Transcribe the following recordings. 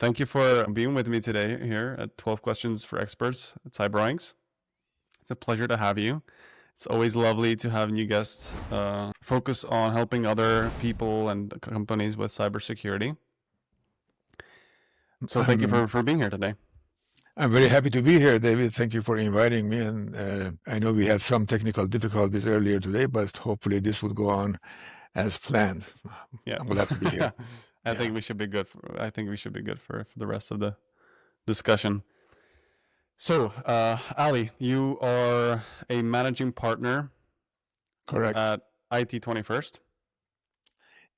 Thank you for being with me today here at 12 Questions for Experts at CyberOinks. It's a pleasure to have you. It's always lovely to have new guests focus on helping other people and companies with cybersecurity. So thank you for being here today. I'm very happy to be here, David. Thank you for inviting me. And I know we had some technical difficulties earlier today, but hopefully this will go on as planned. Yeah, I'm glad to be here. I think we should be good. I think we should be good for the rest of the discussion. So, Ali, you are a managing partner. Correct. At IT 21st.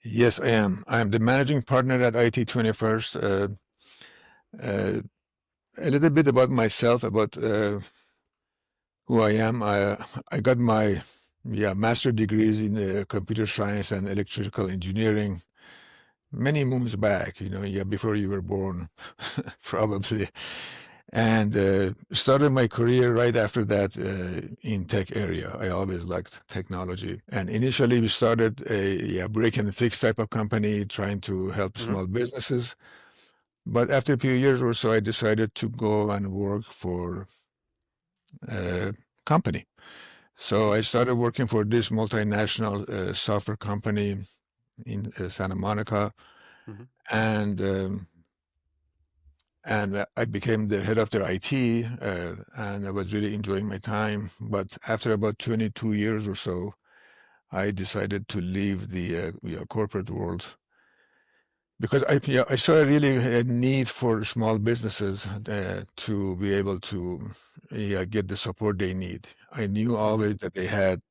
Yes, I am. I am the managing partner at IT 21st. A little bit about myself, about who I am. I got my master degrees in computer science and electrical engineering many moons back, before you were born, probably. And started my career right after that in tech area. I always liked technology. And initially we started a break and fix type of company trying to help small businesses. But after a few years or so, I decided to go and work for a company. So I started working for this multinational software company in Santa Monica. And I became the head of their IT, and I was really enjoying my time. But after about 22 years or so, I decided to leave the corporate world because I saw really a need for small businesses to be able to get the support they need. I knew always that they had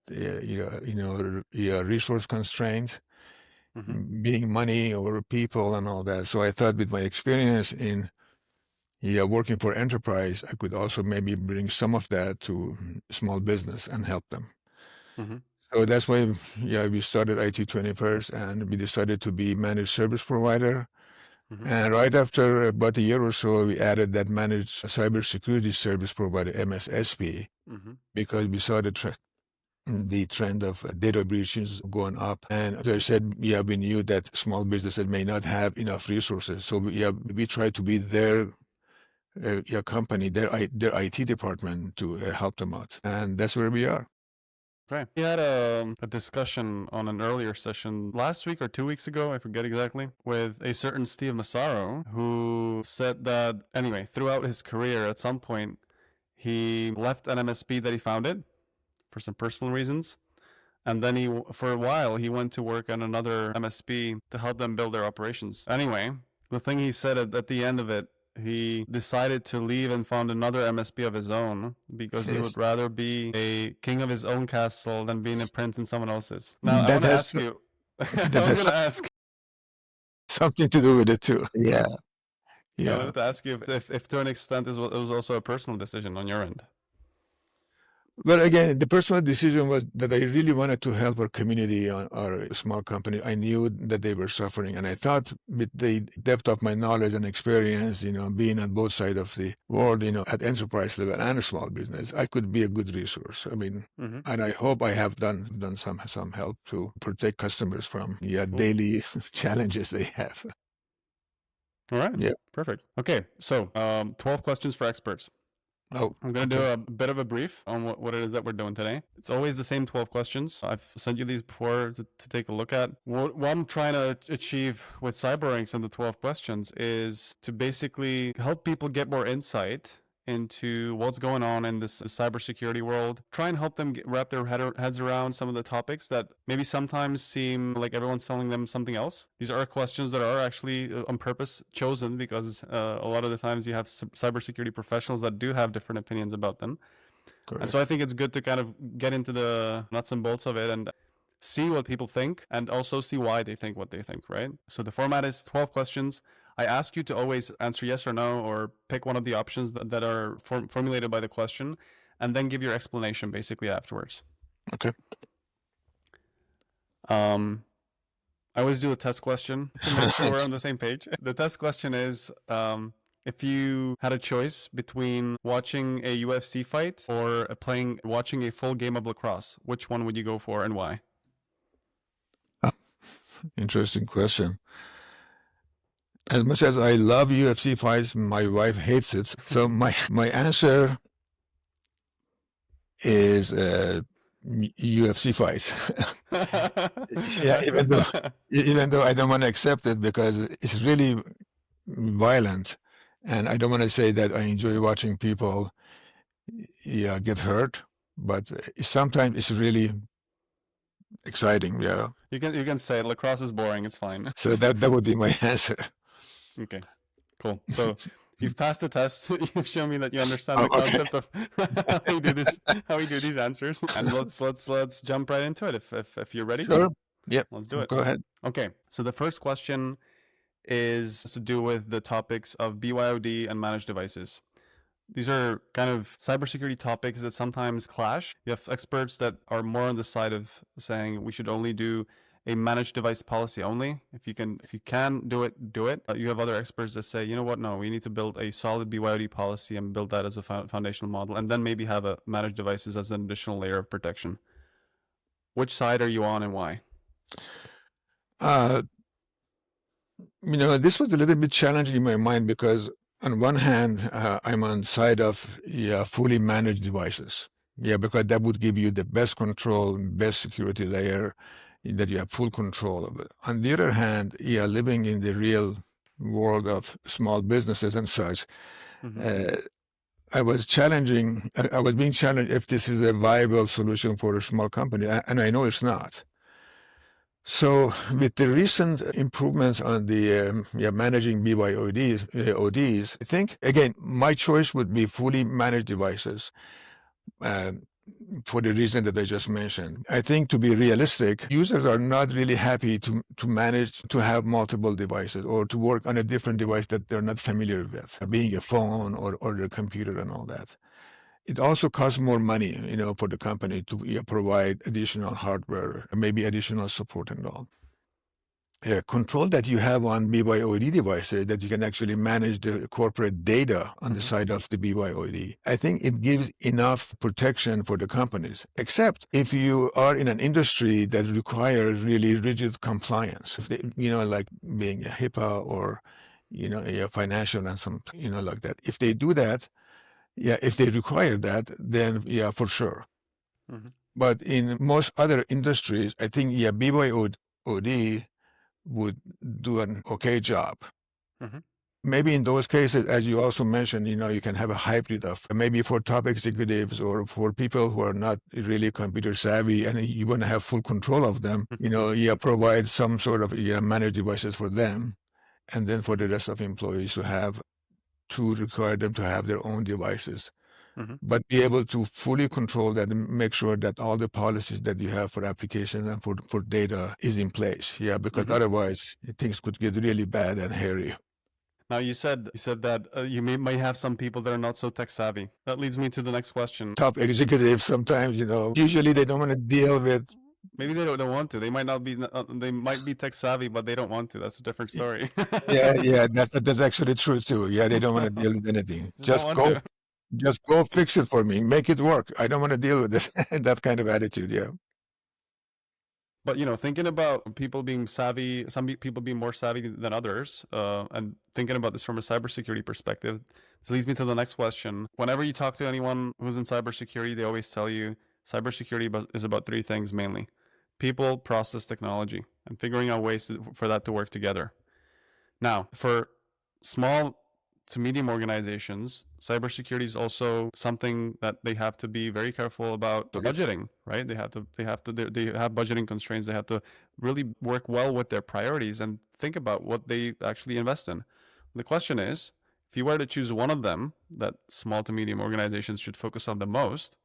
resource constraint, being money or people and all that. So I thought with my experience in working for enterprise, I could also maybe bring some of that to small business and help them. So that's why, we started IT 21st, and we decided to be managed service provider. And right after about a year or so, we added that managed cybersecurity service provider, MSSP, because we saw the trend of data breaches going up. And as I said, we knew that small businesses may not have enough resources. So we tried to be their company, their IT department to help them out. And that's where we are. Okay. We had a discussion on an earlier session last week or 2 weeks ago, I forget exactly, with a certain Steve Massaro, who said that, anyway, throughout his career, at some point, he left an MSP that he founded for some personal reasons. And then for a while, he went to work on another MSP to help them build their operations. Anyway, the thing he said at the end of it, he decided to leave and found another MSP of his own because he would rather be a king of his own castle than being a prince in someone else's. Now, I want to ask you, I was going to ask. Something to do with it too. Yeah. I wanted to ask you if to an extent it was also a personal decision on your end. Well, again, the personal decision was that I really wanted to help our community, our small company. I knew that they were suffering, and I thought with the depth of my knowledge and experience, being on both sides of the world, at enterprise level and a small business, I could be a good resource. I mean, and I hope I have done some help to protect customers from daily challenges they have. All right. Yeah. Perfect. Okay. So, 12 questions for experts. I'm going to do a bit of a brief on what it is that we're doing today. It's always the same 12 questions. I've sent you these before to take a look at. What I'm trying to achieve with CyberOinks and the 12 questions is to basically help people get more insight into what's going on in this cybersecurity world. Try and help them wrap their heads around some of the topics that maybe sometimes seem like everyone's telling them something else. These are questions that are actually on purpose chosen because a lot of the times you have cybersecurity professionals that do have different opinions about them. Correct. And so I think it's good to kind of get into the nuts and bolts of it and see what people think and also see why they think what they think, right? So the format is 12 questions. I ask you to always answer yes or no or pick one of the options that are formulated by the question and then give your explanation basically afterwards. Okay. I always do a test question to make sure we're on the same page. The test question is, if you had a choice between watching a UFC fight or watching a full game of lacrosse, which one would you go for and why? Interesting question. As much as I love UFC fights, my wife hates it. So my answer is UFC fights. Yeah, even though I don't want to accept it because it's really violent, and I don't want to say that I enjoy watching people get hurt, but sometimes it's really exciting. Yeah. You can say lacrosse is boring. It's fine. So that would be my answer. Okay, cool. So you've passed the test. You've shown me that you understand the concept of how we do these answers. And let's jump right into it if you're ready. Sure. Yep. Let's do it. Go ahead. Okay. So the first question is to do with the topics of BYOD and managed devices. These are kind of cybersecurity topics that sometimes clash. You have experts that are more on the side of saying we should only do a managed device policy only. If you can do it, do it. You have other experts that say, you know what, no, we need to build a solid BYOD policy and build that as a foundational model, and then maybe have a managed devices as an additional layer of protection. Which side are you on and why? This was a little bit challenging in my mind because on one hand, I'm on the side of fully managed devices. Yeah, because that would give you the best control, best security layer, that you have full control of it. On the other hand, living in the real world of small businesses and such, I was being challenged if this is a viable solution for a small company, and I know it's not. So with the recent improvements on the managing BYODs, I think, again, my choice would be fully managed devices for the reason that I just mentioned. I think, to be realistic, users are not really happy to manage to have multiple devices or to work on a different device that they're not familiar with, being a phone or their computer and all that. It also costs more money, for the company to provide additional hardware, maybe additional support and all. Control that you have on BYOD devices, that you can actually manage the corporate data on the side of the BYOD. I think it gives enough protection for the companies, except if you are in an industry that requires really rigid compliance, if they, like being a HIPAA or, a financial and some, like that. If they do that, if they require that, then for sure. But in most other industries, I think BYOD would do an okay job. Maybe in those cases, as you also mentioned, you can have a hybrid of maybe for top executives or for people who are not really computer savvy and you want to have full control of them, provide some sort of managed devices for them. And then for the rest of employees to require them to have their own devices. But be able to fully control that and make sure that all the policies that you have for applications and for data is in place. Yeah, because otherwise things could get really bad and hairy. Now you said that you might have some people that are not so tech savvy. That leads me to the next question. Top executives sometimes, usually they don't want to deal with. Maybe they don't want to. They might not be. They might be tech savvy, but they don't want to. That's a different story. Yeah, that's actually true too. Yeah, they don't want to deal with anything. Just go fix it for me. Make it work. I don't want to deal with this. That kind of attitude, yeah. But, thinking about people being savvy, some people being more savvy than others, and thinking about this from a cybersecurity perspective, this leads me to the next question. Whenever you talk to anyone who's in cybersecurity, they always tell you cybersecurity is about three things mainly: people, process, technology, and figuring out ways for that to work together. Now, for small to medium organizations, cybersecurity is also something that they have to be very careful about budgeting, right? They have budgeting constraints. They have to really work well with their priorities and think about what they actually invest in. The question is, if you were to choose one of them that small to medium organizations should focus on the most,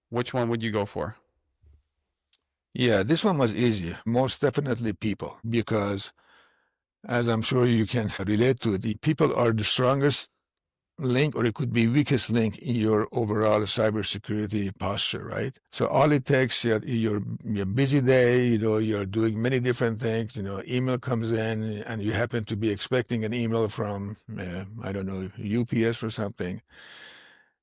which one would you go for? Yeah, this one was easy. Most definitely people, because as I'm sure you can relate to, the people are the strongest link, or it could be weakest link in your overall cybersecurity posture, right? So all it takes, your busy day, you're doing many different things, email comes in and you happen to be expecting an email from, I don't know, UPS or something.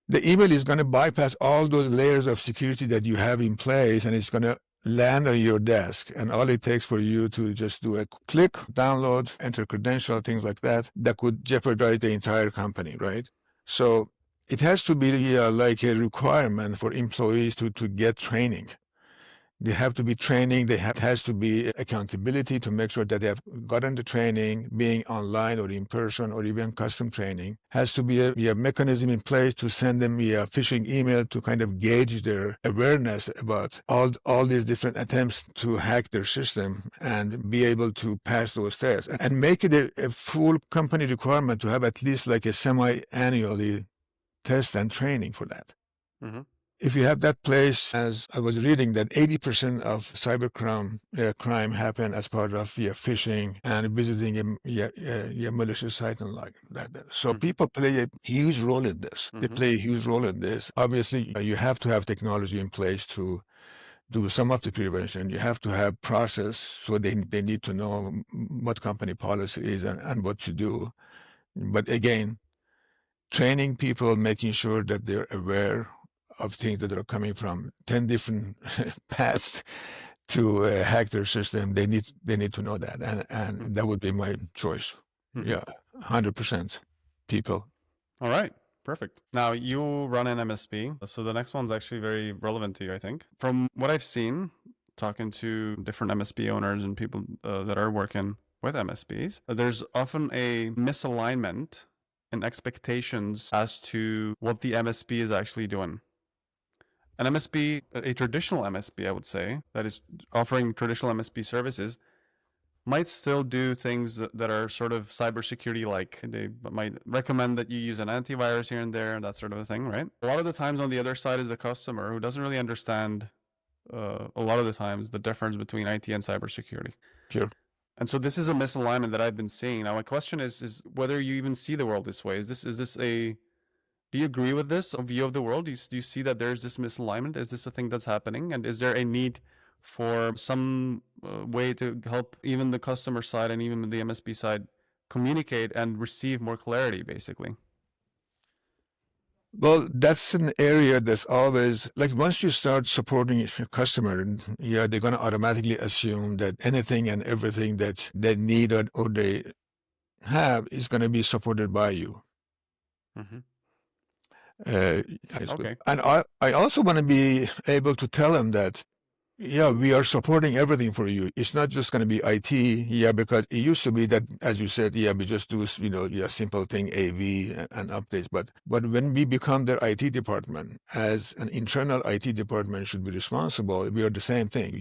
The email is going to bypass all those layers of security that you have in place, and it's going to land on your desk, and all it takes for you to just do a click, download, enter credential, things like that, that could jeopardize the entire company, right? So it has to be like a requirement for employees to get training. They have to be training. Has to be accountability to make sure that they have gotten the training, being online or in person or even custom training. Has to be a mechanism in place to send them a phishing email to kind of gauge their awareness about all these different attempts to hack their system and be able to pass those tests and make it a full company requirement to have at least like a semi-annually test and training for that. Mm-hmm. If you have that place, as I was reading, that 80% of crime happen as part of phishing and visiting a malicious site and like that. So people play a huge role in this. They play a huge role in this. Obviously, you have to have technology in place to do some of the prevention. You have to have process, so they need to know what company policy is and what to do. But again, training people, making sure that they're aware of things that are coming from 10 different paths to hack their system. They need to know that, and that would be my choice. Yeah, 100% people. All right. Perfect. Now, you run an MSP, so the next one's actually very relevant to you, I think. From what I've seen, talking to different MSP owners and people that are working with MSPs, there's often a misalignment in expectations as to what the MSP is actually doing. An MSP, a traditional MSP, I would say, that is offering traditional MSP services, might still do things that are sort of cybersecurity-like. They might recommend that you use an antivirus here and there, that sort of a thing, right? A lot of the times on the other side is the customer who doesn't really understand, a lot of the times, the difference between IT and cybersecurity. Sure. And so this is a misalignment that I've been seeing. Now, my question is whether you even see the world this way. Is this a... Do you agree with this view of the world? Do you see that there's this misalignment? Is this a thing that's happening? And is there a need for some way to help even the customer side and even the MSP side communicate and receive more clarity, basically? Well, that's an area that's always, like once you start supporting your customer, they're going to automatically assume that anything and everything that they need or they have is going to be supported by you. Mm-hmm. Okay. And I also want to be able to tell them that, we are supporting everything for you. It's not just going to be IT, because it used to be that, as you said, we just do, simple thing, AV and updates. But when we become their IT department, as an internal IT department should be responsible, we are the same thing.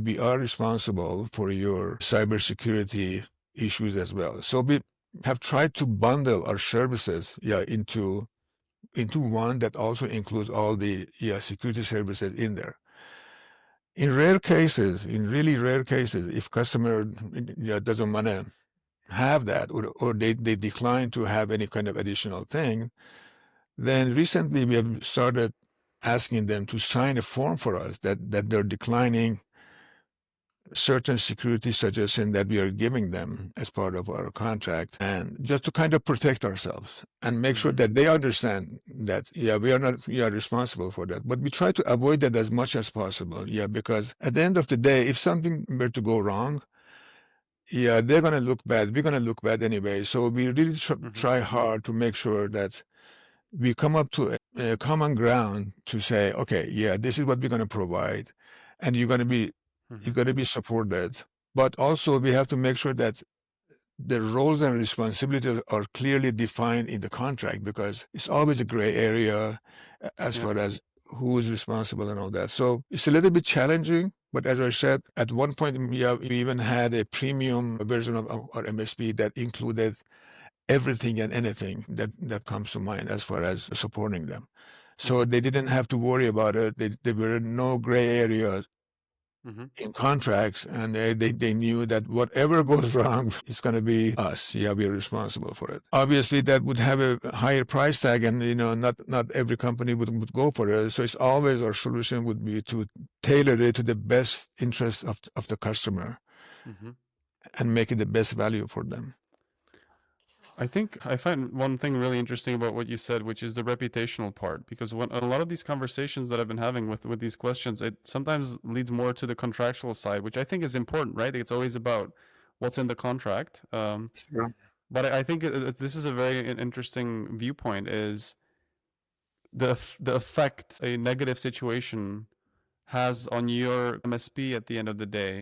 We are responsible for your cybersecurity issues as well. So we have tried to bundle our services, into one that also includes all the security services in there. In really rare cases, if customer doesn't want to have that or they decline to have any kind of additional thing, then recently we have started asking them to sign a form for us that they're declining certain security suggestion that we are giving them as part of our contract, and just to kind of protect ourselves and make sure that they understand that, we are responsible for that. But we try to avoid that as much as possible, because at the end of the day, if something were to go wrong, they're going to look bad. We're going to look bad anyway. So we really try hard to make sure that we come up to a common ground to say, okay, this is what we're going to provide, and you're going to be supported. But also we have to make sure that the roles and responsibilities are clearly defined in the contract, because it's always a gray area as far as who is responsible and all that. So it's a little bit challenging, but as I said, at one point we even had a premium version of our MSP that included everything and anything that comes to mind as far as supporting them. So they didn't have to worry about it. There were no gray areas in contracts, and they knew that whatever goes wrong, it's going to be us. We are responsible for it. Obviously, that would have a higher price tag, and not every company would go for it. So it's always our solution would be to tailor it to the best interest of the customer and make it the best value for them. I think I find one thing really interesting about what you said, which is the reputational part, because when a lot of these conversations that I've been having with these questions, it sometimes leads more to the contractual side, which I think is important, right? It's always about what's in the contract. Sure. But I think this is a very interesting viewpoint, is the effect a negative situation has on your MSP at the end of the day.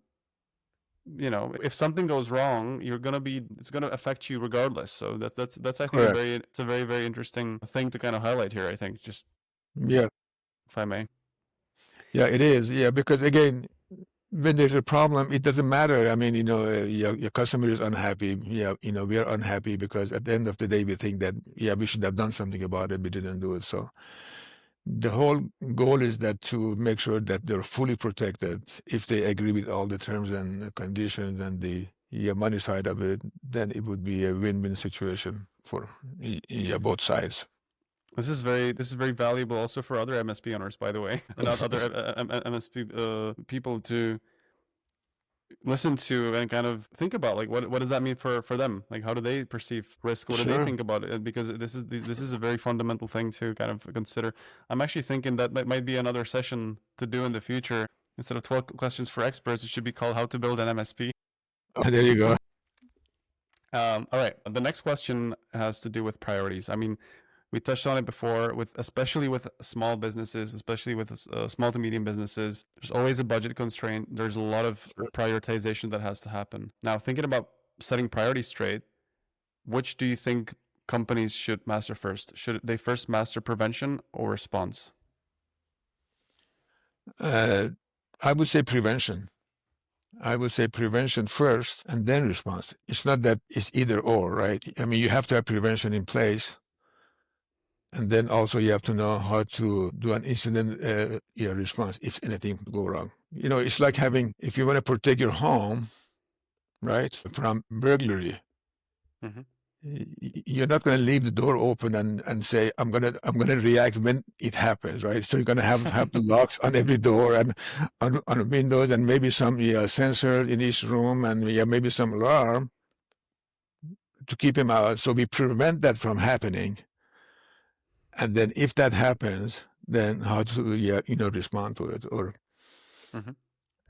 You know, if something goes wrong, it's gonna affect you regardless. So that's I think Correct. it's a very, very interesting thing to kind of highlight here, I think, just Yeah. if I may. Yeah, it is. Yeah, because again, when there's a problem, it doesn't matter. I mean, your customer is unhappy. Yeah, we are unhappy because at the end of the day, we think that, yeah, we should have done something about it. We didn't do it. So the whole goal is that to make sure that they're fully protected. If they agree with all the terms and conditions and the money side of it, then it would be a win-win situation for both sides. This is very valuable also for other MSP owners, by the way, and other MSP people to listen to and kind of think about, like, what does that mean for them? Like, how do they perceive risk? What do they Sure. think about it? Because this is a very fundamental thing to kind of consider. I'm actually thinking that might be another session to do in the future. Instead of 12 questions for experts, it should be called How to Build an MSP. Oh, there you go. All right. The next question has to do with priorities. I mean, we touched on it before, especially with small businesses, especially with small to medium businesses. There's always a budget constraint. There's a lot of prioritization that has to happen. Now, thinking about setting priorities straight, which do you think companies should master first? Should they first master prevention or response? I would say prevention. I would say prevention first and then response. It's not that it's either or, right? I mean, you have to have prevention in place. And then also you have to know how to do an incident response if anything go wrong. It's like if you want to protect your home, right, from burglary, you're not going to leave the door open and say, I'm gonna react when it happens, right? So you're going to have the locks on every door and on windows and maybe some sensor in each room and maybe some alarm to keep him out. So we prevent that from happening. And then if that happens, then how to respond to it. Or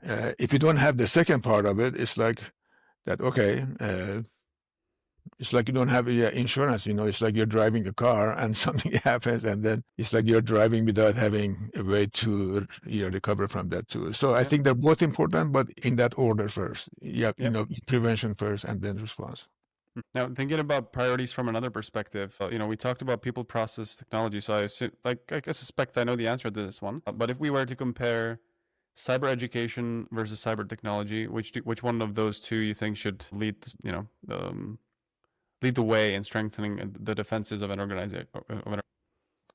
if you don't have the second part of it, it's like that, okay, it's like you don't have insurance, it's like you're driving a car and something happens and then it's like you're driving without having a way to recover from that too. So I think they're both important, but in that order first. Prevention first and then response. Now, thinking about priorities from another perspective, we talked about people, process, technology. So I suspect I know the answer to this one. But if we were to compare cyber education versus cyber technology, which one of those two you think should lead the way in strengthening the defenses of an organization?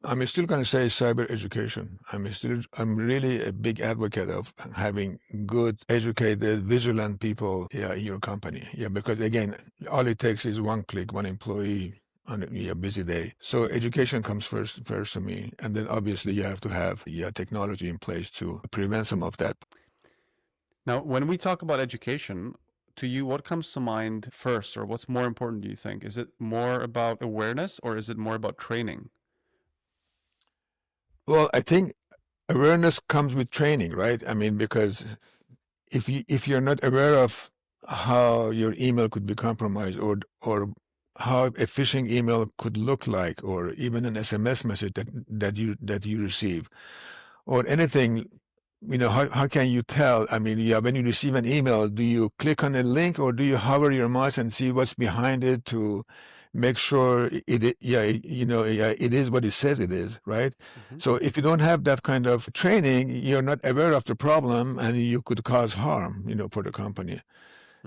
I'm still going to say cyber education. I'm really a big advocate of having good, educated, vigilant people in your company. Because again, all it takes is one click, one employee on a busy day. So education comes first to me. And then obviously you have to have technology in place to prevent some of that. Now, when we talk about education, to you, what comes to mind first, or what's more important, do you think? Is it more about awareness or is it more about training? Well, I think awareness comes with training, right? I mean, because if you're not aware of how your email could be compromised or how a phishing email could look like, or even an SMS message that you receive, or anything, how can you tell? I mean, when you receive an email, do you click on a link or do you hover your mouse and see what's behind it to make sure it is what it says it is, right? So if you don't have that kind of training, you're not aware of the problem and you could cause harm, for the company.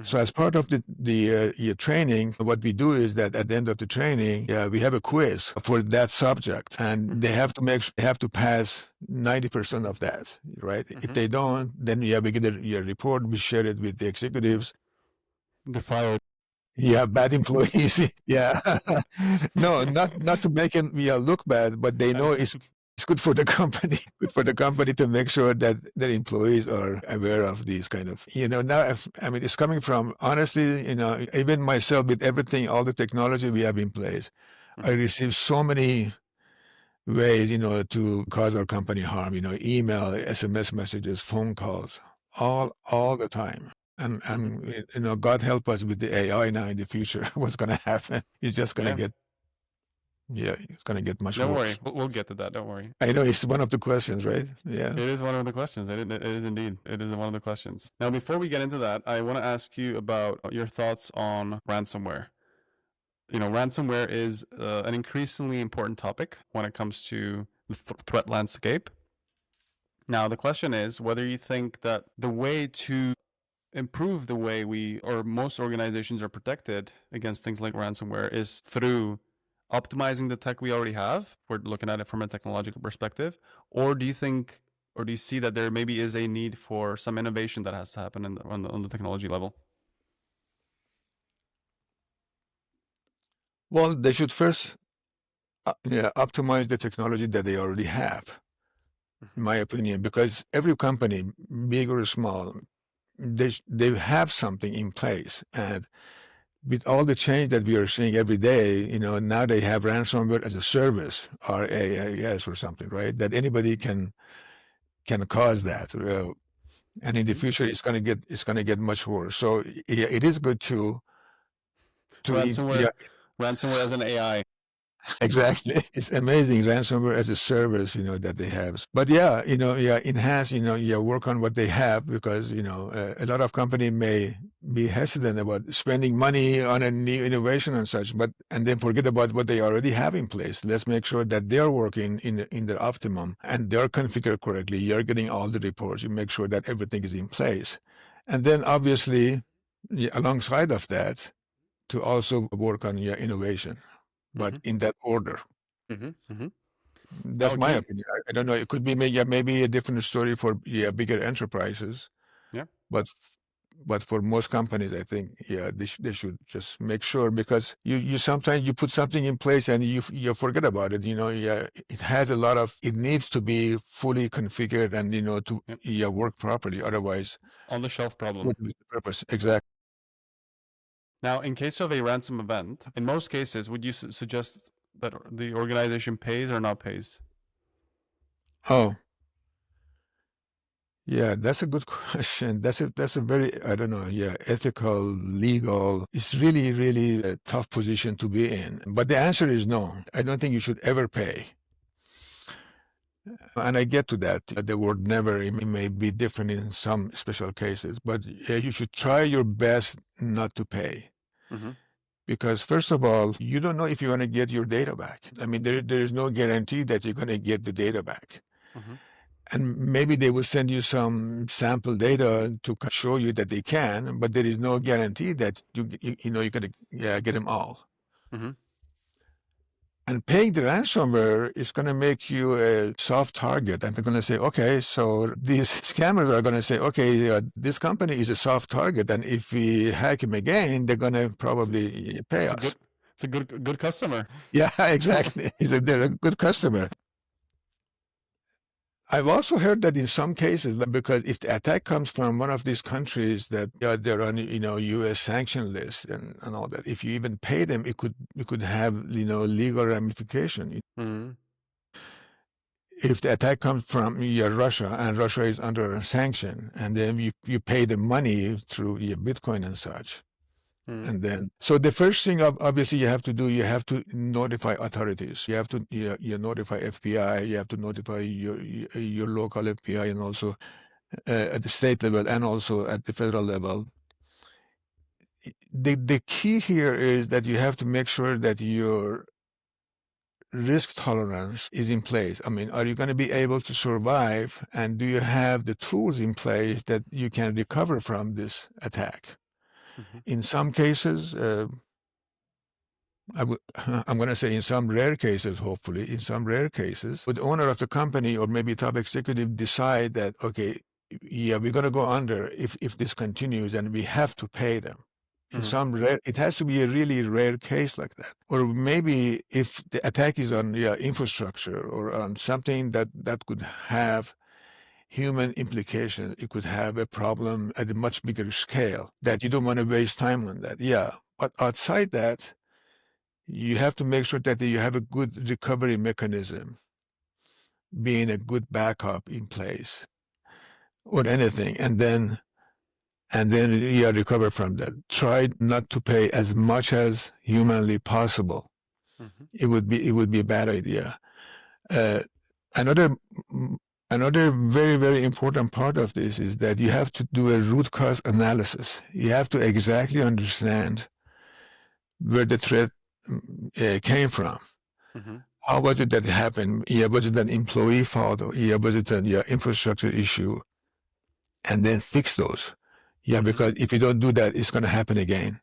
So as part of the training, what we do is that at the end of the training, we have a quiz for that subject, and they have to pass 90% of that, right? If they don't, then we get a report, we share it with the executives. They're fired. Yeah, bad employees. Yeah. No, not to make them look bad, but they know it's it's good for the company, good for the company to make sure that their employees are aware of these kind of, now, I mean, it's coming from, honestly, even myself with everything, all the technology we have in place, I receive so many ways, to cause our company harm, email, SMS messages, phone calls, all the time. And God help us with the AI now in the future. What's going to happen? It's just going to get, it's going to get much Don't worse. worry. We'll get to that. Don't worry. I know it's one of the questions, right? Yeah. It is one of the questions. It is indeed. It is one of the questions. Now, before we get into that, I want to ask you about your thoughts on ransomware. Ransomware is an increasingly important topic when it comes to the threat landscape. Now, the question is whether you think that the way to improve the way most organizations are protected against things like ransomware is through optimizing the tech we already have. We're looking at it from a technological perspective. Or do you see that there maybe is a need for some innovation that has to happen on the technology level? Well, they should first optimize the technology that they already have, in my opinion, because every company, big or small, they have something in place. And with all the change that we are seeing every day, now they have ransomware as a service, RAAS or something, right? That anybody can cause that. And in the future, it's going to get much worse. So it is good to ransomware as an AI. Exactly. It's amazing ransomware as a service, that they have. But enhance, work on what they have because, a lot of companies may be hesitant about spending money on a new innovation and such, and then forget about what they already have in place. Let's make sure that they're working in their optimum and they're configured correctly. You're getting all the reports. You make sure that everything is in place. And then obviously, alongside of that, to also work on your innovation. But in that order. That's my opinion. I don't know. It could be maybe a different story for bigger enterprises. Yeah. But for most companies, I think they should just make sure because you sometimes you put something in place and you forget about it. It has a lot of it needs to be fully configured and to work properly. Otherwise, on the shelf problem. What is the purpose? Exactly. Now, in case of a ransom event, in most cases, would you suggest that the organization pays or not pays? Oh, yeah, that's a good question. That's a very, I don't know, ethical, legal. It's really, really a tough position to be in. But the answer is no. I don't think you should ever pay. And I get to that. The word never may be different in some special cases, but you should try your best not to pay. Because first of all, you don't know if you're going to get your data back. I mean, there is no guarantee that you're going to get the data back. And maybe they will send you some sample data to show you that they can, but there is no guarantee that you're going to get them all. And paying the ransomware is going to make you a soft target. And they're going to say, okay, so these scammers are going to say, okay, this company is a soft target. And if we hack him again, they're going to probably pay us. It's a good customer. Yeah, exactly. They're a good customer. I've also heard that in some cases, because if the attack comes from one of these countries that they're on, U.S. sanction list and all that, if you even pay them, it could have, legal ramification. If the attack comes from Russia and Russia is under a sanction, and then you pay the money through your Bitcoin and such. And then, so the first thing obviously you have to do, you have to notify authorities. You have to you notify FBI. You have to notify your local FBI and also at the state level and also at the federal level. The key here is that you have to make sure that your risk tolerance is in place. I mean, are you going to be able to survive? And do you have the tools in place that you can recover from this attack? In some cases, I'm going to say in some rare cases, hopefully, in some rare cases, the owner of the company or maybe top executive decide that, okay, we're going to go under if this continues and we have to pay them. In some rare, it has to be a really rare case like that. Or maybe if the attack is on infrastructure or on something that could have human implications, it could have a problem at a much bigger scale that you don't want to waste time on that. Yeah. But outside that, you have to make sure that you have a good recovery mechanism, being a good backup in place or anything. And then you recover from that. Try not to pay as much as humanly possible. It would be a bad idea. Another very, very important part of this is that you have to do a root cause analysis. You have to exactly understand where the threat came from. How was it that it happened? Was it an employee fault? Or was it an infrastructure issue? And then fix those. Because if you don't do that, it's going to happen again.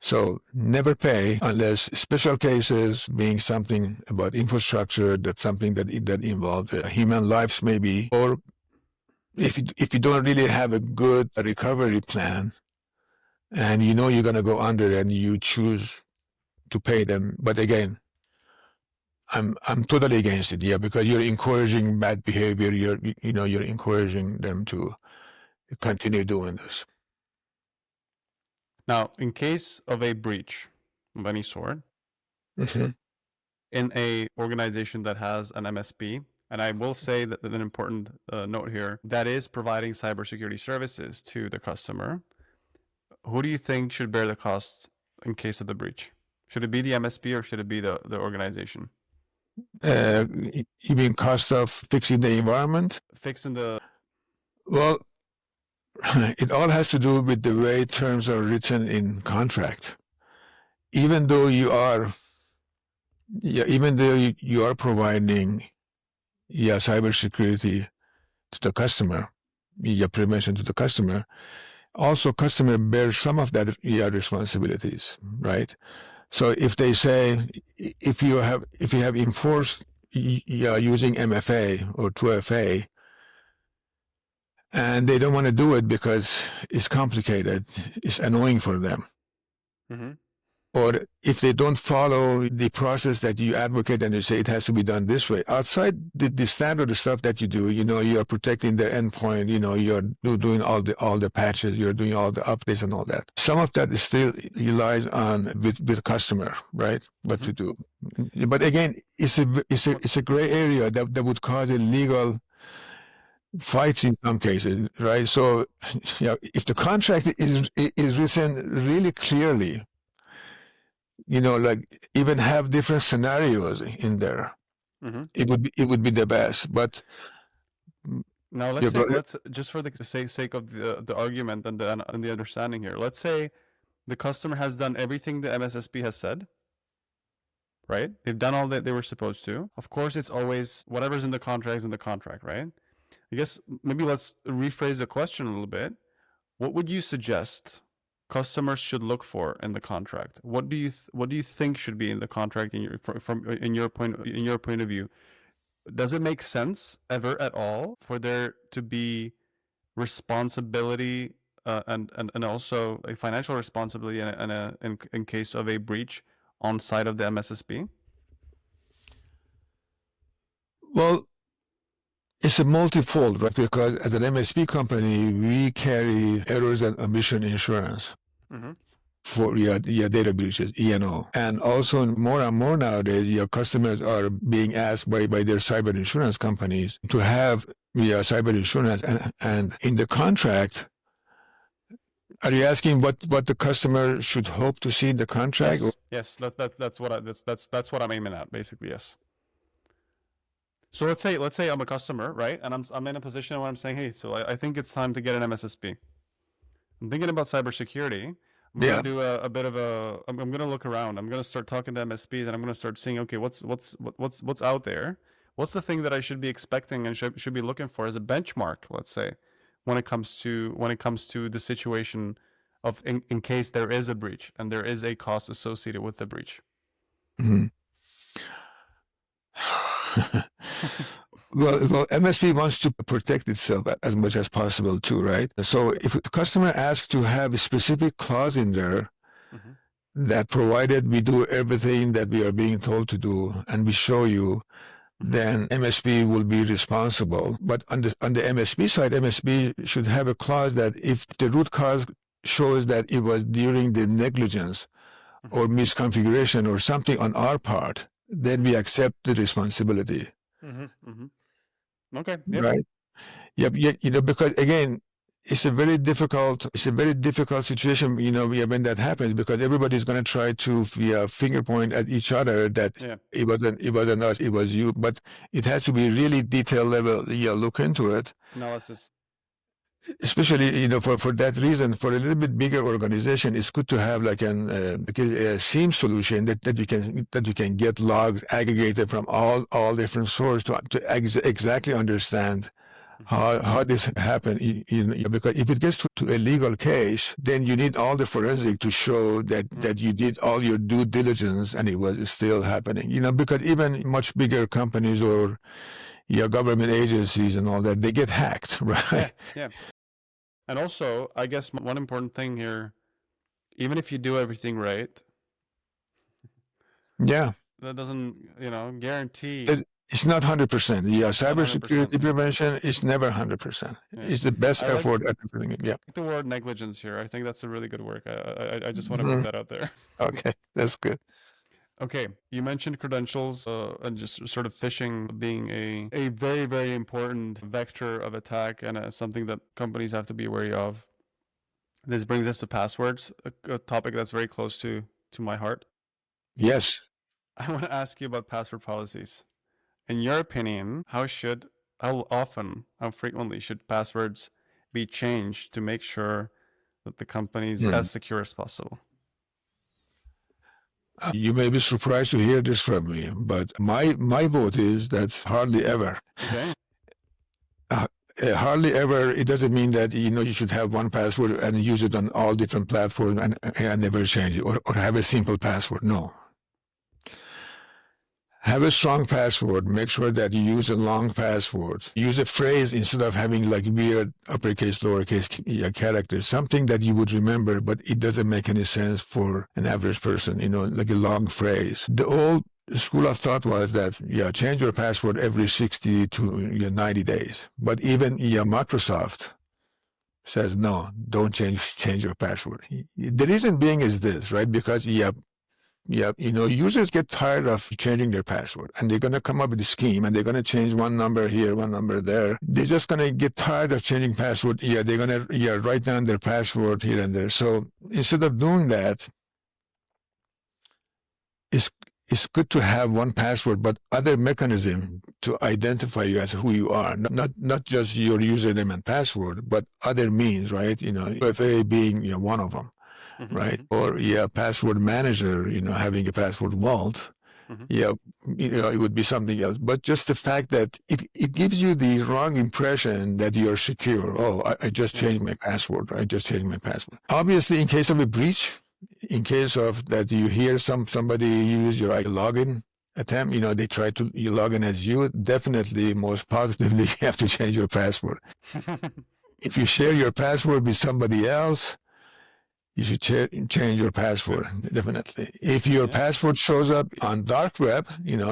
So never pay unless special cases, being something about infrastructure, that's something that involves human lives maybe, or if you don't really have a good recovery plan and you know you're going to go under and you choose to pay them. But again, I'm totally against it, because you're encouraging bad behavior. You're encouraging them to continue doing this. Now, in case of a breach of any sort, in a organization that has an MSP, and I will say that an important note here, that is providing cybersecurity services to the customer, who do you think should bear the cost in case of the breach? Should it be the MSP or should it be the organization? You mean cost of fixing the environment? Well, it all has to do with the way terms are written in contract. Even though you are providing cybersecurity to the customer, prevention to the customer, also customer bears some of that responsibilities, right? So if they say if you have enforced using MFA or 2FA, and they don't want to do it because it's complicated, it's annoying for them. Or if they don't follow the process that you advocate and you say it has to be done this way, outside the standard stuff that you do, you're protecting the endpoint, you're doing all the patches, you're doing all the updates and all that. Some of that is still relies on with customer, right? What to do. But again, it's a gray area that would cause a legal fights in some cases, right? So, if the contract is written really clearly, like even have different scenarios in there, it would be the best. But now let's just for the sake of the argument and the understanding here, let's say the customer has done everything the MSSP has said. Right? They've done all that they were supposed to. Of course, it's always whatever's in the contract is in the contract, right? I guess maybe let's rephrase the question a little bit. What would you suggest customers should look for in the contract? What do you think should be in the contract in your point of view? Does it make sense ever at all for there to be responsibility and also a financial responsibility in case of a breach on side of the MSSP? Well, it's a multifold, right? Because as an MSP company, we carry errors and omission insurance for your data breaches, E&O. And also more and more nowadays, your customers are being asked by their cyber insurance companies to have cyber insurance. And in the contract, are you asking what the customer should hope to see in the contract? Yes. That's what I'm aiming at, basically, yes. So let's say I'm a customer, right? And I'm in a position where I'm saying, hey, so I think it's time to get an MSSP. I'm thinking about cybersecurity. I'm going to do a bit of I'm going to look around. I'm going to start talking to MSPs and I'm going to start seeing, okay, what's out there? What's the thing that I should be expecting and should be looking for as a benchmark, let's say, when it comes to the situation of in case there is a breach and there is a cost associated with the breach? Well, MSP wants to protect itself as much as possible too, right? So if the customer asks to have a specific clause in there that provided we do everything that we are being told to do and we show you, then MSP will be responsible. But on the MSP side, MSP should have a clause that if the root cause shows that it was during the negligence or misconfiguration or something on our part, then we accept the responsibility. Okay. Yep. Right. Yep. Because again, it's a very difficult situation, when that happens, because everybody's going to try to finger point at each other that it wasn't us, it was you. But it has to be really detailed level. Look into it. Analysis. Especially, for that reason, for a little bit bigger organization, it's good to have like a SIEM solution that you can get logs aggregated from all different sources to exactly understand how this happened. Because if it gets to a legal case, then you need all the forensic to show that you did all your due diligence and it was still happening. Because even much bigger companies or government agencies and all that, they get hacked, right? Yeah. And also, I guess one important thing here, even if you do everything right, that doesn't, guarantee. It's not 100%. Yeah, cybersecurity prevention is never 100%. It's the best effort at everything. Yeah. I like the word negligence here. I think that's a really good word. I just want to put that out there. Okay, that's good. Okay, you mentioned credentials and just sort of phishing being a very, very important vector of attack and something that companies have to be wary of. This brings us to passwords, a topic that's very close to my heart. Yes. I want to ask you about password policies. In your opinion, how frequently should passwords be changed to make sure that the company's as secure as possible? You may be surprised to hear this from me, but my vote is that hardly ever. Okay. Hardly ever. It doesn't mean that you should have one password and use it on all different platforms and never change it, or have a simple password. No. Have a strong password. Make sure that you use a long password. Use a phrase instead of having like weird uppercase, lowercase characters. Something that you would remember, but it doesn't make any sense for an average person, like a long phrase. The old school of thought was that, change your password every 60 to 90 days. But even Microsoft says, no, don't change your password. The reason being is this, right? Because, users get tired of changing their password, and they're going to come up with a scheme, and they're going to change one number here, one number there. They're just going to get tired of changing password. They're going to write down their password here and there. So instead of doing that, it's good to have one password, but other mechanism to identify you as who you are. Not just your username and password, but other means, right? UFA being one of them. Right? Or password manager, having a password vault. It would be something else. But just the fact that it gives you the wrong impression that you're secure. Oh, I just changed my password. Obviously, in case of a breach, in case of that you hear somebody use your login attempt, they try to log in as you, definitely, most positively, you have to change your password. If you share your password with somebody else, you should change your password, definitely. If your password shows up on dark web,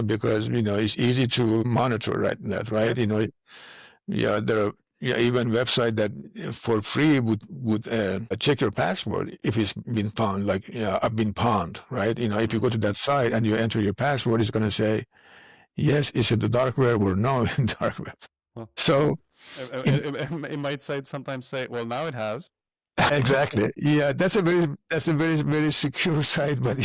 because, it's easy to monitor that, right? There are even website that for free would check your password if it's been found, like, I've been pawned, right? If you go to that site and you enter your password, it's going to say, yes, is it the dark web or no dark web? Well, so it might sometimes say, well, now it has. Exactly. Yeah, that's a very, very secure site. But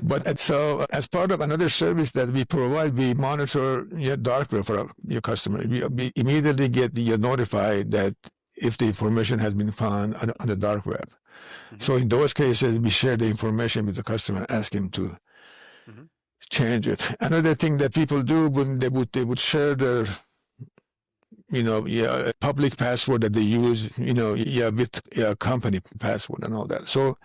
but so as part of another service that we provide, we monitor dark web for your customer. We immediately get notified that if the information has been found on the dark web. So in those cases, we share the information with the customer, ask him to change it. Another thing that people do when they would share their public password that they use, with company password and all that. So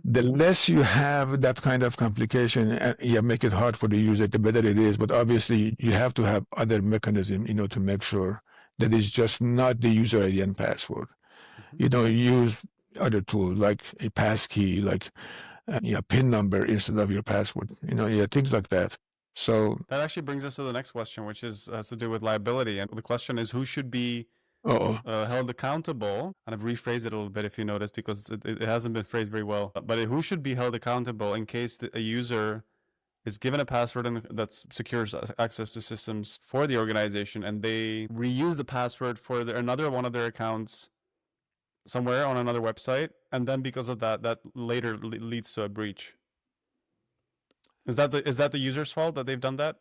the less you have that kind of complication, make it hard for the user, the better it is. But obviously, you have to have other mechanism, to make sure that it's just not the user ID and password. Use other tools like a passkey, like PIN number instead of your password. Things like that. So that actually brings us to the next question, which has to do with liability. And the question is, who should be held accountable? And I've rephrased it a little bit, if you notice, because it hasn't been phrased very well. But who should be held accountable in case a user is given a password that secures access to systems for the organization, and they reuse the password for another one of their accounts somewhere on another website, and then because of that later leads to a breach? Is that the user's fault that they've done that?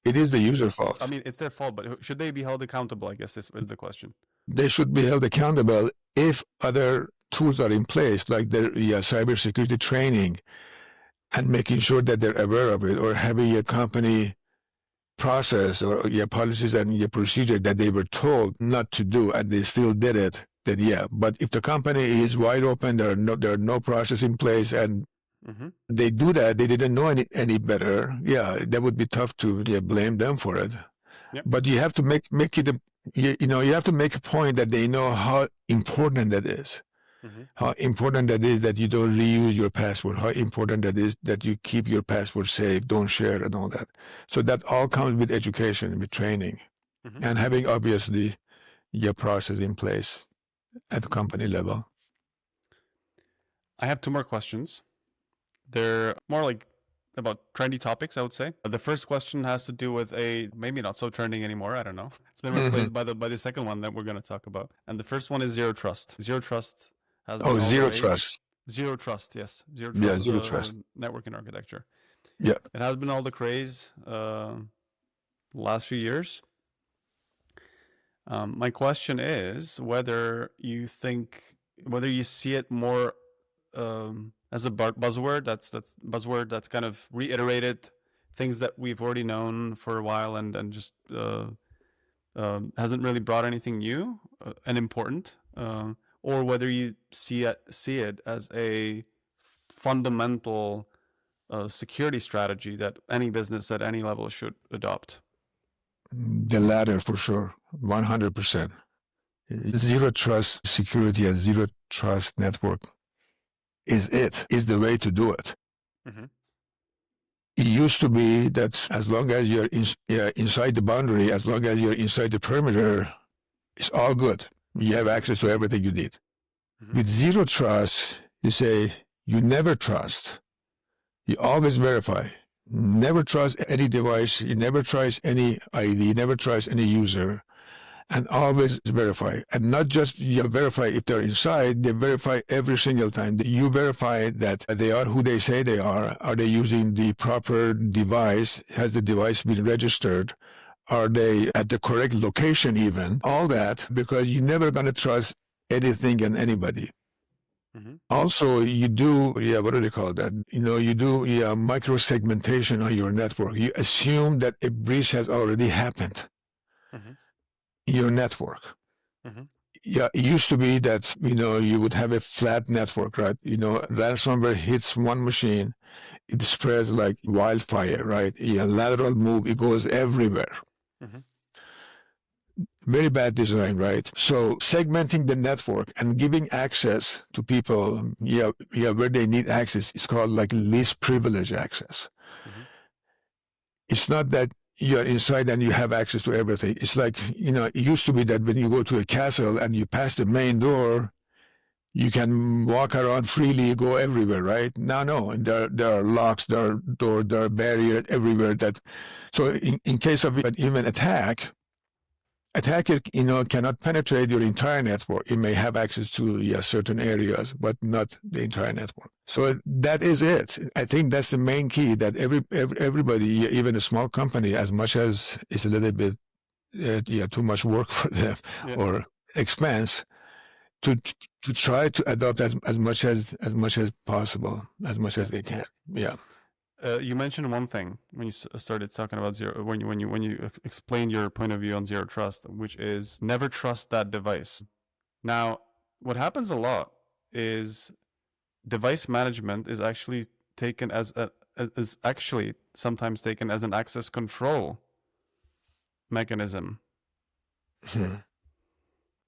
It is the user's fault. I mean, it's their fault, but should they be held accountable, I guess is the question. They should be held accountable if other tools are in place, like their cybersecurity training and making sure that they're aware of it, or having a company process or policies and procedure that they were told not to do and they still did it, then But if the company is wide open, there are no process in place, and they do that, they didn't know any better, that would be tough to blame them for it. Yep. But you have to make it you have to make a point that they know how important that is. How important that is that you don't reuse your password, how important that is that you keep your password safe, don't share, and all that. So that all comes with education, with training, and having, obviously, your process in place at the company level. I have two more questions. They're more like about trendy topics, I would say. The first question has to do with maybe not so trending anymore, I don't know. It's been replaced by the second one that we're going to talk about. And the first one is zero trust. Zero trust has been zero trust. Zero trust, yes. Zero trust. Zero trust. Networking architecture. Yeah. It has been all the craze last few years. My question is whether you see it more as a buzzword that's kind of reiterated things that we've already known for a while and just hasn't really brought anything new and important, or whether you see it as a fundamental security strategy that any business at any level should adopt. The latter, for sure, 100%. Zero trust security and zero trust network is the way to do it. It used to be that as long as you're inside the boundary, as long as you're inside the perimeter, it's all good. You have access to everything you need. With zero trust, you say you never trust. You always verify. Never trust any device. You never trust any ID. Never trust any user. And always verify. And not just verify if they're inside, they verify every single time. You verify that they are who they say they are. Are they using the proper device? Has the device been registered? Are they at the correct location even? All that, because you're never going to trust anything and anybody. Also, you do, what do they call that? You do micro-segmentation on your network. You assume that a breach has already happened. Your network. It used to be that, you would have a flat network, right? Ransomware hits one machine, it spreads like wildfire, right? Lateral move, it goes everywhere. Very bad design, right? So segmenting the network and giving access to people, where they need access, it's called like least privilege access. It's not that you're inside and you have access to everything. It's like, it used to be that when you go to a castle and you pass the main door, you can walk around freely, go everywhere, right? No. There are locks, there are doors, there are barriers everywhere. So in case of even attacker, cannot penetrate your entire network. It may have access to certain areas, but not the entire network. So that is it. I think that's the main key, that everybody, even a small company, as much as it's a little bit too much work for them or expense, to try to adopt as much as possible, as much as they can. Yeah. You mentioned one thing when you started talking about when you explained your point of view on zero trust, which is never trust that device. Now, what happens a lot is device management is actually taken as is actually sometimes taken as an access control mechanism.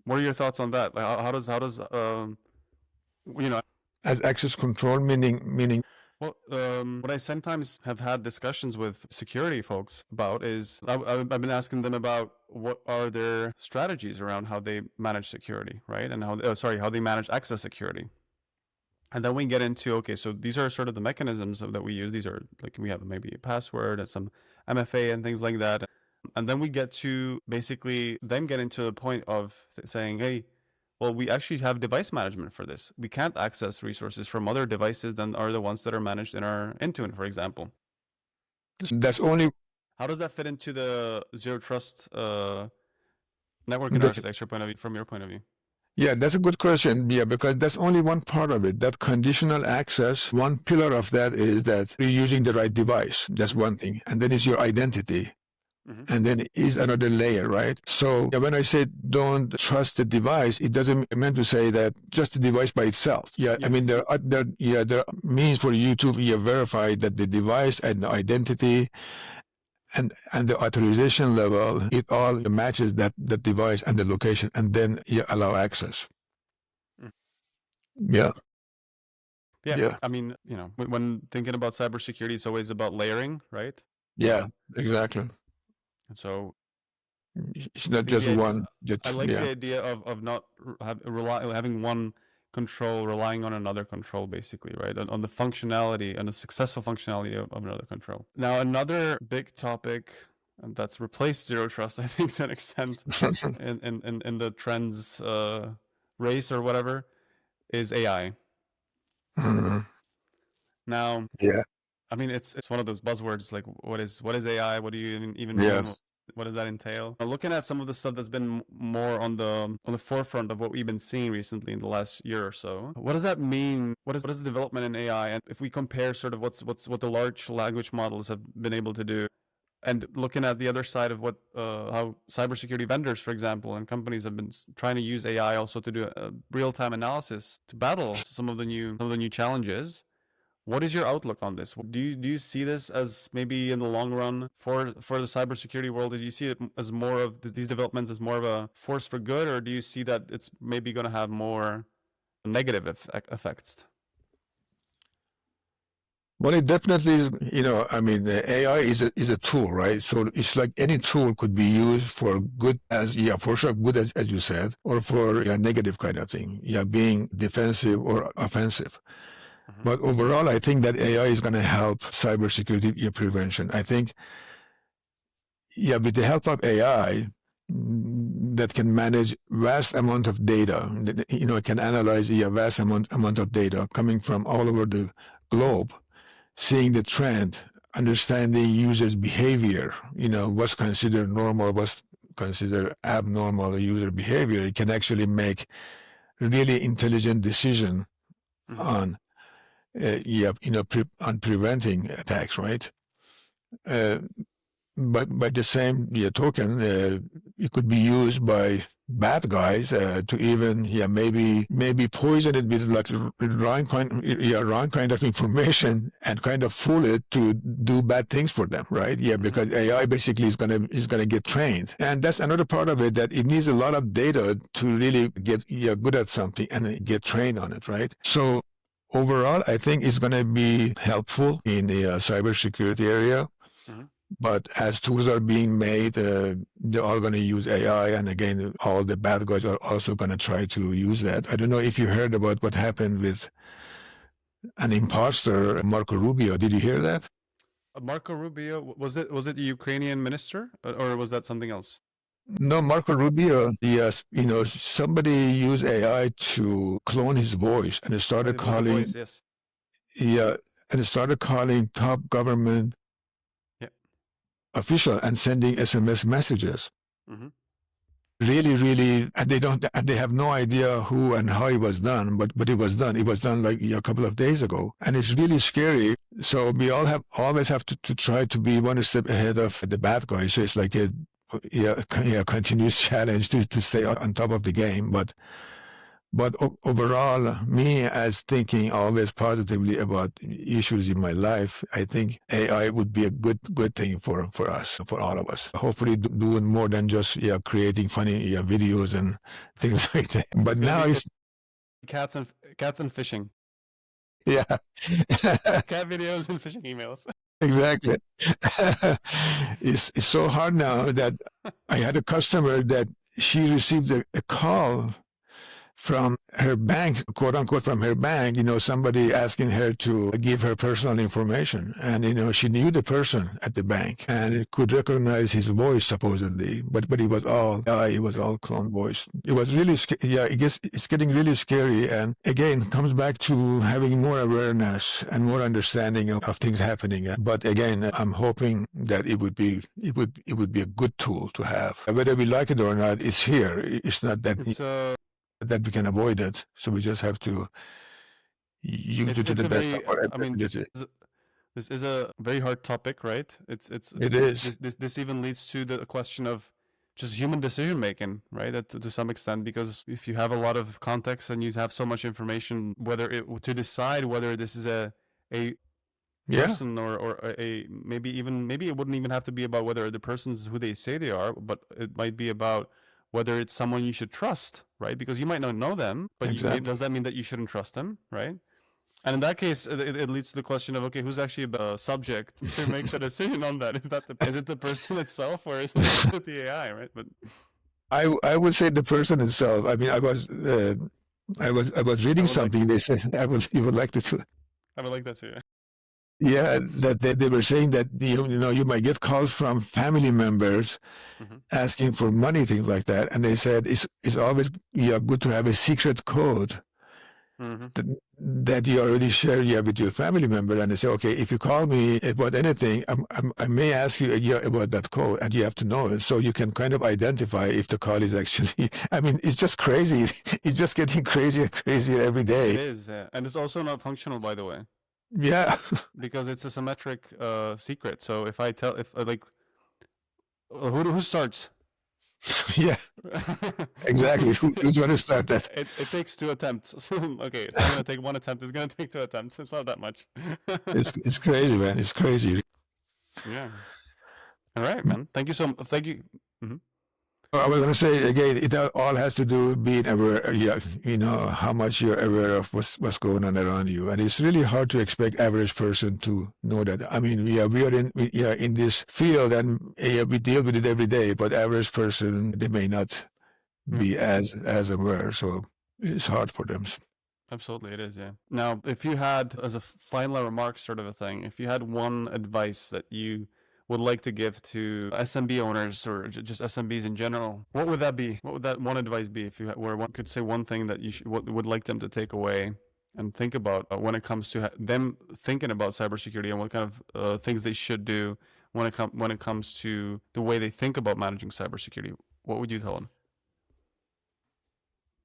What are your thoughts on that? How does as access control meaning? Well, what I sometimes have had discussions with security folks about is I've been asking them about what are their strategies around how they manage security, right? And how they manage access security. And then we get into, okay, so these are sort of the mechanisms that we use. These are like we have maybe a password and some MFA and things like that. And then we get to basically then get into the point of saying, hey, well, we actually have device management for this. We can't access resources from other devices than are the ones that are managed in our Intune, for example. That's only. How does that fit into the zero trust networking architecture point of view, from your point of view? Yeah, that's a good question. Yeah, because that's only one part of it. That conditional access, one pillar of that is that you're using the right device. That's one thing. And then it's your identity. And then is another layer, right? So when I say don't trust the device, it doesn't mean to say that just the device by itself. Yeah, yes. I mean, there are means for you to verify that the device and the identity and the authorization level, it all matches that device and the location, and then you allow access. Yeah. Yeah. I mean, when thinking about cybersecurity, it's always about layering, right? Yeah, exactly. So it's not just one. I like the idea of not having one control relying on another control, basically, right? On the functionality and the successful functionality of another control. Now, another big topic that's replaced zero trust, I think, to an extent, in the trends race or whatever, is AI. Now, I mean, it's one of those buzzwords. Like, what is AI? What do you even mean? What does that entail? Looking at some of the stuff that's been more on the forefront of what we've been seeing recently in the last year or so, what does that mean? What is the development in AI? And if we compare sort of what the large language models have been able to do, and looking at the other side of what how cybersecurity vendors, for example, and companies have been trying to use AI also to do a real-time analysis to battle some of the new challenges. What is your outlook on this? Do you see this as maybe in the long run for the cybersecurity world? Do you see it as more of these developments as more of a force for good, or do you see that it's maybe going to have more negative effects? Well, it definitely is. I mean, AI is a tool, right? So it's like any tool could be used for good, for sure, good as you said, or for a negative kind of thing. Being defensive or offensive. But overall, I think that AI is going to help cybersecurity prevention. I think, with the help of AI, that can manage vast amount of data, can analyze a vast amount of data coming from all over the globe, seeing the trend, understanding users' behavior, what's considered normal, what's considered abnormal user behavior. It can actually make really intelligent decision on on preventing attacks, right? But by the same token, it could be used by bad guys to even maybe poison it with like wrong kind of information and kind of fool it to do bad things for them, right? Because AI basically is gonna get trained, and that's another part of it, that it needs a lot of data to really get good at something and get trained on it, right? So overall, I think it's going to be helpful in the cybersecurity area. But as tools are being made, they're all going to use AI. And again, all the bad guys are also going to try to use that. I don't know if you heard about what happened with an imposter, Marco Rubio. Did you hear that? Marco Rubio, was it the Ukrainian minister, or was that something else? No, Marco Rubio, yes, somebody used AI to clone his voice and it started calling, yes. And it started calling top government official and sending SMS messages. really, and they have no idea who and how it was done, but it was done. It was done like a couple of days ago, and it's really scary. So we always have to try to be one step ahead of the bad guys. So it's like a continuous challenge to stay on top of the game. But overall, me as thinking always positively about issues in my life, I think AI would be a good thing for us, for all of us. Hopefully doing more than just creating funny videos and things like that. But now it's cats and fishing. Yeah. Cat videos and phishing emails. Exactly. It's so hard now that I had a customer that she received a call from her bank, quote unquote, from her bank, somebody asking her to give her personal information. And, she knew the person at the bank and could recognize his voice supposedly, but it was all clone voice. It was really, I guess it's getting really scary. And again, comes back to having more awareness and more understanding of things happening. But again, I'm hoping that it would be a good tool to have. Whether we like it or not, it's here. It's not that that we can avoid it. So we just have to use it to the best of our ability. This is a very hard topic, right? It is. This even leads to the question of just human decision making, right? To some extent, because if you have a lot of context and you have so much information, to decide whether this is a person or maybe it wouldn't even have to be about whether the person's who they say they are, but it might be about whether it's someone you should trust, right? Because you might not know them, but does that mean that you shouldn't trust them, right? And in that case, it leads to the question of, okay, who's actually a subject to make the decision on that? Is it the person itself or is it the AI, right? But I would say the person itself. I mean, I was reading something. They said you would like to. I would like that too. Yeah, that they were saying that you might get calls from family members asking for money, things like that, and they said it's always good to have a secret code that you already share with your family member, and they say, okay, if you call me about anything, I may ask you about that code, and you have to know it, so you can kind of identify if the call is actually. I mean, it's just crazy. It's just getting crazier and crazier every day. It is, and it's also not functional, by the way. Yeah. Because it's a symmetric secret. So if who starts? Yeah. Exactly. Who's going to start that? It takes 2 attempts. Okay, it's not going to take 1 attempt. It's going to take 2 attempts. It's not that much. It's crazy, man. It's crazy. Yeah. All right, man. Thank you so much. Thank you. I was going to say again, it all has to do with being aware, how much you're aware of what's going on around you. And it's really hard to expect average person to know that. I mean, we are in this field and we deal with it every day, but average person, they may not be as aware. So it's hard for them. Absolutely, it is, yeah. Now, if you had, as a final remark sort of a thing, if you had one advice that you would like to give to SMB owners or just SMBs in general, what would that be? What would that one advice be if you one could say one thing that you would like them to take away and think about when it comes to them thinking about cybersecurity and what kind of things they should do when it comes to the way they think about managing cybersecurity? What would you tell them?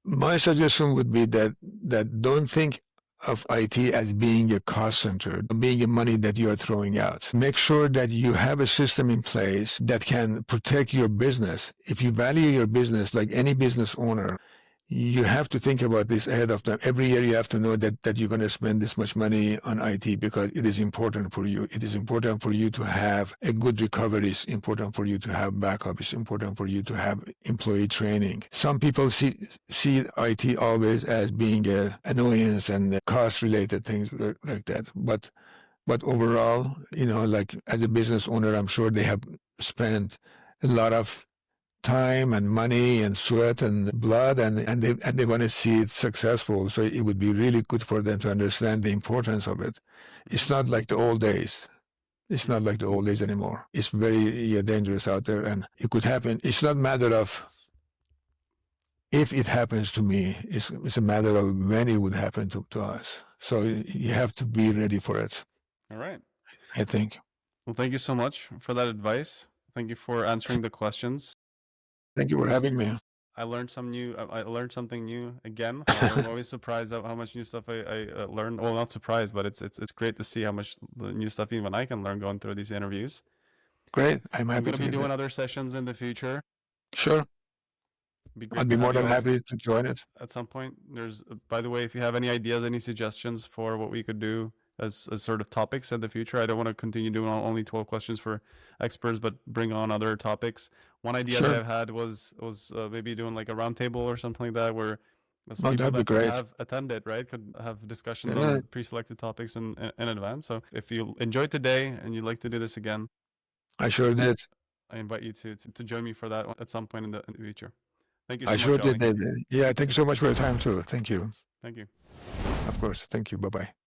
My suggestion would be that don't think of IT as being a cost center, being a money that you are throwing out. Make sure that you have a system in place that can protect your business. If you value your business like any business owner, you have to think about this ahead of time. Every year you have to know that you're going to spend this much money on IT because it is important for you. It is important for you to have a good recovery. It's important for you to have backup. It's important for you to have employee training. Some people see IT always as being an annoyance and cost-related things like that. But overall, like as a business owner, I'm sure they have spent a lot of time and money and sweat and blood and they want to see it successful. So it would be really good for them to understand the importance of it. It's not like the old days. It's not like the old days anymore. It's very dangerous out there and it could happen. It's not a matter of if it happens to me. It's a matter of when it would happen to us. So you have to be ready for it. All right. I think. Well, thank you so much for that advice. Thank you for answering the questions. Thank you for having me. I learned something new again. I'm always surprised at how much new stuff I learned. Well, not surprised, but it's great to see how much new stuff even I can learn going through these interviews. Great. I'm I'm happy going to to be hear doing that. other sessions in the future. Sure. Be great I'd to be more have you than happy to join it. at some point. There's, by the way, if you have any ideas, any suggestions for what we could do as sort of topics in the future, I don't want to continue doing only 12 questions for experts, but bring on other topics. One idea that Sure. I've had was maybe doing like a roundtable or something like that, where as Oh, people that'd be that great. have attended, right, could have discussions Yeah, on pre-selected topics in advance. So if you enjoyed today and you'd like to do this again, I sure did. I invite you to join me for that at some point in the future. Thank you I so much, sure Ali. did, David. Yeah, thank you so much for your time too. Thank you. Thank you. Of course. Thank you. Bye-bye.